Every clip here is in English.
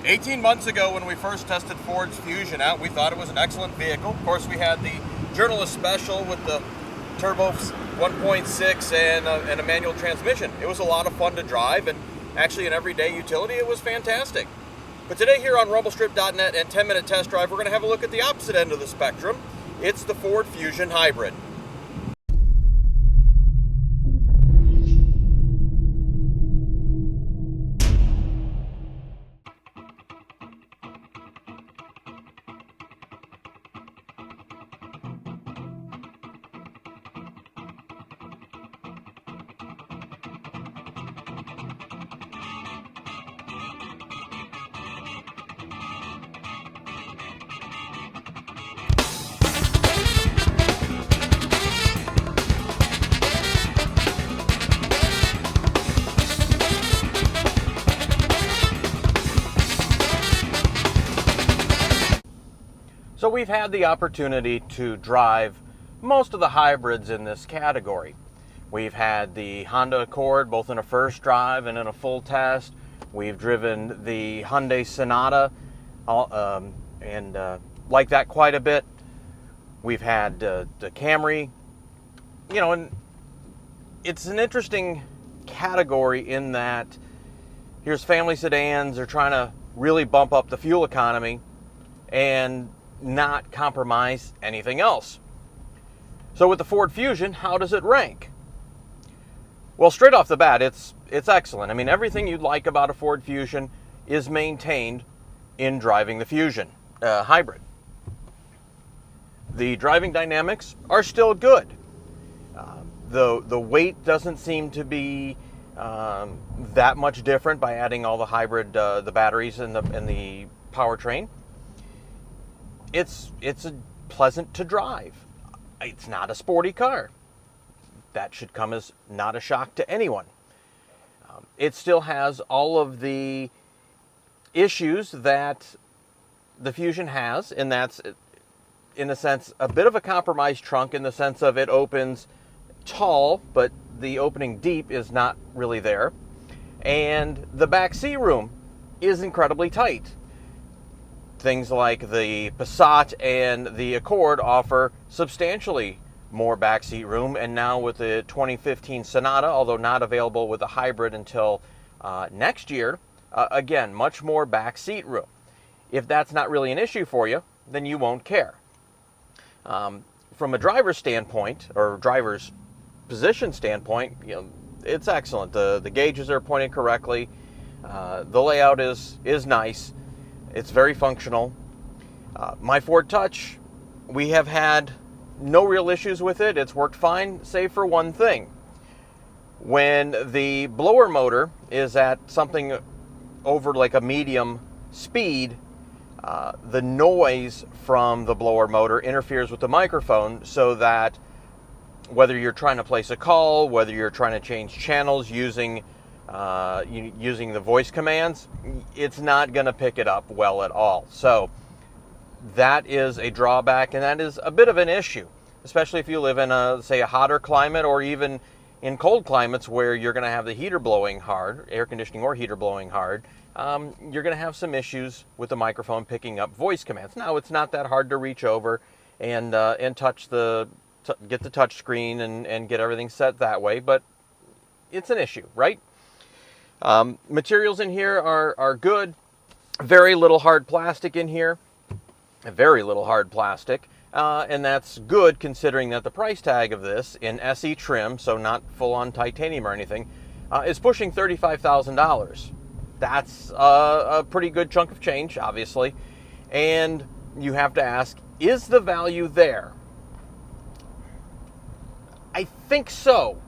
18 months ago when we first tested Ford's Fusion out, we thought it was an excellent vehicle. Of course, we had the Journalist Special with the turbo 1.6 and a manual transmission. It was a lot of fun to drive, and actually an everyday utility, it was fantastic. But today here on Rumblestrip.NET and 10-minute test drive, we're going to have a look at the opposite end of the spectrum. It's the Ford Fusion Hybrid. So we've had the opportunity to drive most of the hybrids in this category. We've had the Honda Accord both in a first drive and in a full test. We've driven the Hyundai Sonata and like that quite a bit. We've had the Camry, and it's an interesting category in that here's family sedans. They're trying to really bump up the fuel economy and not compromise anything else. So with the Ford Fusion, how does it rank? Well, straight off the bat, it's excellent. I mean, everything you'd like about a Ford Fusion is maintained in driving the Fusion hybrid. The driving dynamics are still good. The weight doesn't seem to be that much different by adding all the hybrid, the batteries and the powertrain. It's pleasant to drive. It's not a sporty car. That should come as not a shock to anyone. It still has all of the issues that the Fusion has, and that's, in a sense, a bit of a compromised trunk in the sense of it opens tall, but the opening deep is not really there. And the back seat room is incredibly tight. Things like the Passat and the Accord offer substantially more backseat room, and now with the 2015 Sonata, although not available with a hybrid until next year, again, much more backseat room. If that's not really an issue for you, then you won't care. From a driver's standpoint, or driver's position standpoint, it's excellent. The gauges are pointed correctly. The layout is nice. It's very functional. My Ford Touch, we have had no real issues with it. It's worked fine, save for one thing. When the blower motor is at something over like a medium speed, the noise from the blower motor interferes with the microphone, so that whether you're trying to place a call, whether you're trying to change channels using the voice commands, it's not going to pick it up well at all. So that is a drawback, and that is a bit of an issue, especially if you live in a hotter climate, or even in cold climates where you're going to have the heater blowing hard, air conditioning or heater blowing hard. You're going to have some issues with the microphone picking up voice commands. Now, it's not that hard to reach over and touch get the touch screen and get everything set that way, but it's an issue, right? Materials in here are good. Very little hard plastic in here. Very little hard plastic. And that's good considering that the price tag of this in SE trim, so not full-on titanium or anything, is pushing $35,000. That's a pretty good chunk of change, obviously. And you have to ask, is the value there? I think so,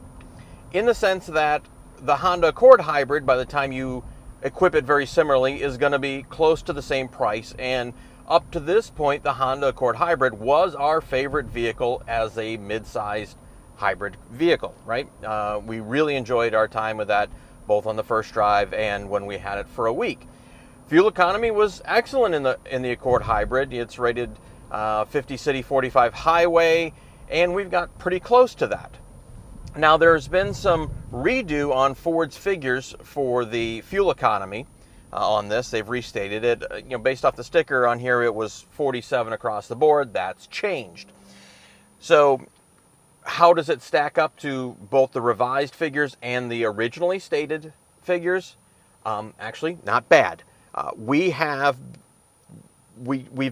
in the sense that the Honda Accord hybrid, by the time you equip it very similarly, is going to be close to the same price. And up to this point, the Honda Accord hybrid was our favorite vehicle as a mid-sized hybrid vehicle, right? We really enjoyed our time with that, both on the first drive and when we had it for a week. Fuel economy was excellent in the Accord hybrid. It's rated 50 city, 45 highway, and we've got pretty close to that. Now, there's been some redo on Ford's figures for the fuel economy. on this. They've restated it. Based off the sticker on here, it was 47 across the board. That's changed. So how does it stack up to both the revised figures and the originally stated figures? Actually, not bad. We've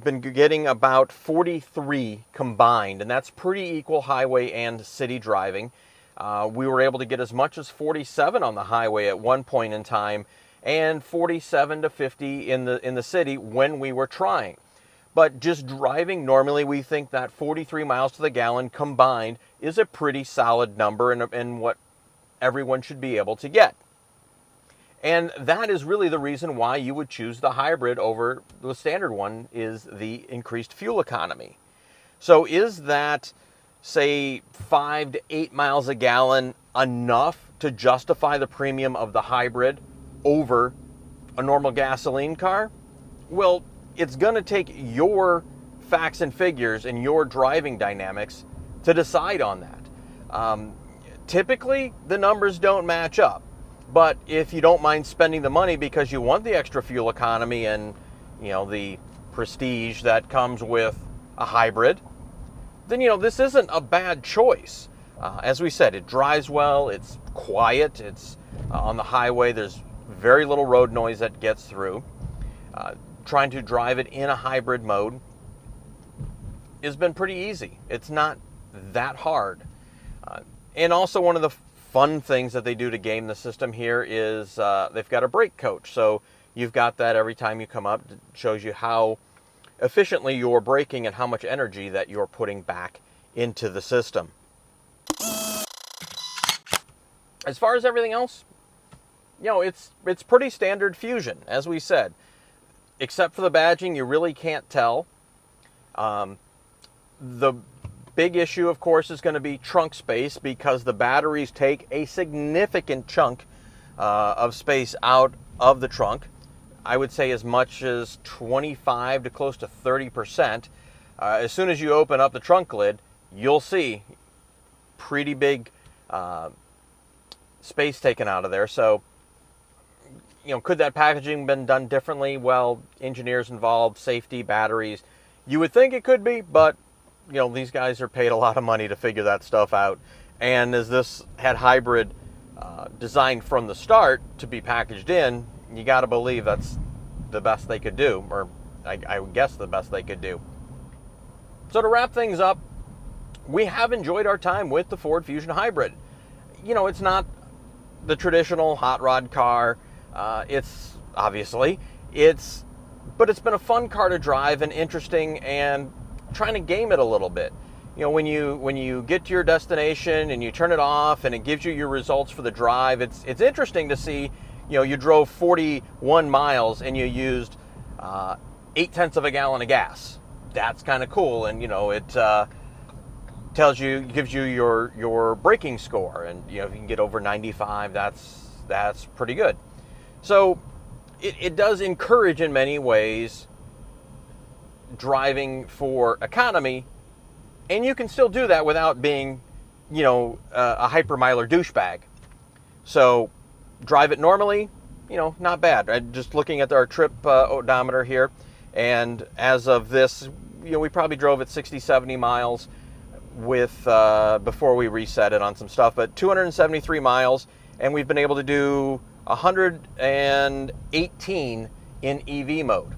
been getting about 43 combined, and that's pretty equal highway and city driving. We were able to get as much as 47 on the highway at one point in time, and 47 to 50 in the city when we were trying. But just driving normally, we think that 43 miles to the gallon combined is a pretty solid number and what everyone should be able to get. And that is really the reason why you would choose the hybrid over the standard one, is the increased fuel economy. So is that, say, 5 to 8 miles a gallon enough to justify the premium of the hybrid over a normal gasoline car? Well, it's going to take your facts and figures and your driving dynamics to decide on that. Typically, the numbers don't match up. But if you don't mind spending the money because you want the extra fuel economy and, the prestige that comes with a hybrid, then, this isn't a bad choice. As we said, it drives well, it's quiet, it's on the highway, there's very little road noise that gets through. Trying to drive it in a hybrid mode has been pretty easy. It's not that hard. And also one of the fun things that they do to game the system here is they've got a brake coach. So you've got that every time you come up. It shows you how efficiently you're braking and how much energy that you're putting back into the system. As far as everything else, it's pretty standard Fusion, as we said. Except for the badging, you really can't tell. The big issue, of course, is going to be trunk space, because the batteries take a significant chunk of space out of the trunk. I would say as much as 25 to close to 30%. As soon as you open up the trunk lid, you'll see pretty big space taken out of there. So, could that packaging been done differently? Well, engineers involved, safety, batteries. You would think it could be, but these guys are paid a lot of money to figure that stuff out. And as this had hybrid designed from the start to be packaged in, you got to believe that's the best they could do, or I would guess the best they could do. So to wrap things up, we have enjoyed our time with the Ford Fusion Hybrid. It's not the traditional hot rod car. But it's been a fun car to drive and interesting, and trying to game it a little bit. When you get to your destination and you turn it off and it gives you your results for the drive, it's interesting to see, you drove 41 miles and you used 0.8 of a gallon of gas. That's kind of cool, and it gives you your braking score, and if you can get over 95, that's pretty good. So it does encourage in many ways driving for economy, and you can still do that without being, a hypermiler douchebag. So drive it normally, not bad. Just looking at our trip odometer here, and as of this, we probably drove at 60, 70 miles with before we reset it on some stuff, but 273 miles, and we've been able to do 118 in EV mode.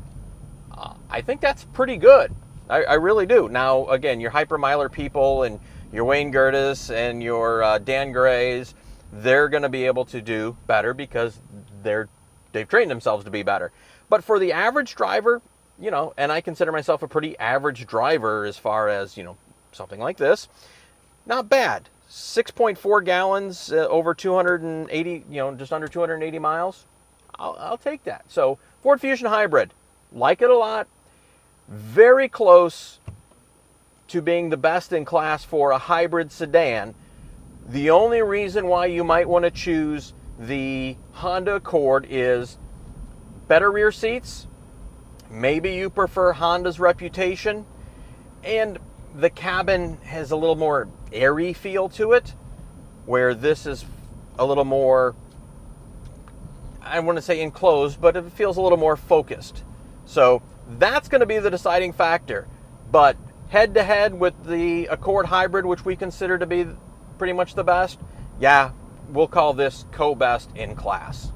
I think that's pretty good. I really do. Now, again, your hypermiler people and your Wayne Gertis and your Dan Grays, they're going to be able to do better because they've trained themselves to be better. But for the average driver, and I consider myself a pretty average driver as far as, something like this, not bad. 6.4 gallons over 280, just under 280 miles. I'll take that. So Ford Fusion Hybrid, like it a lot. Very close to being the best in class for a hybrid sedan. The only reason why you might want to choose the Honda Accord is better rear seats. Maybe you prefer Honda's reputation, and the cabin has a little more airy feel to it, where this is a little more, I want to say enclosed, but it feels a little more focused. So that's going to be the deciding factor. But head to head with the Accord Hybrid, which we consider to be pretty much the best, yeah, we'll call this co-best in class.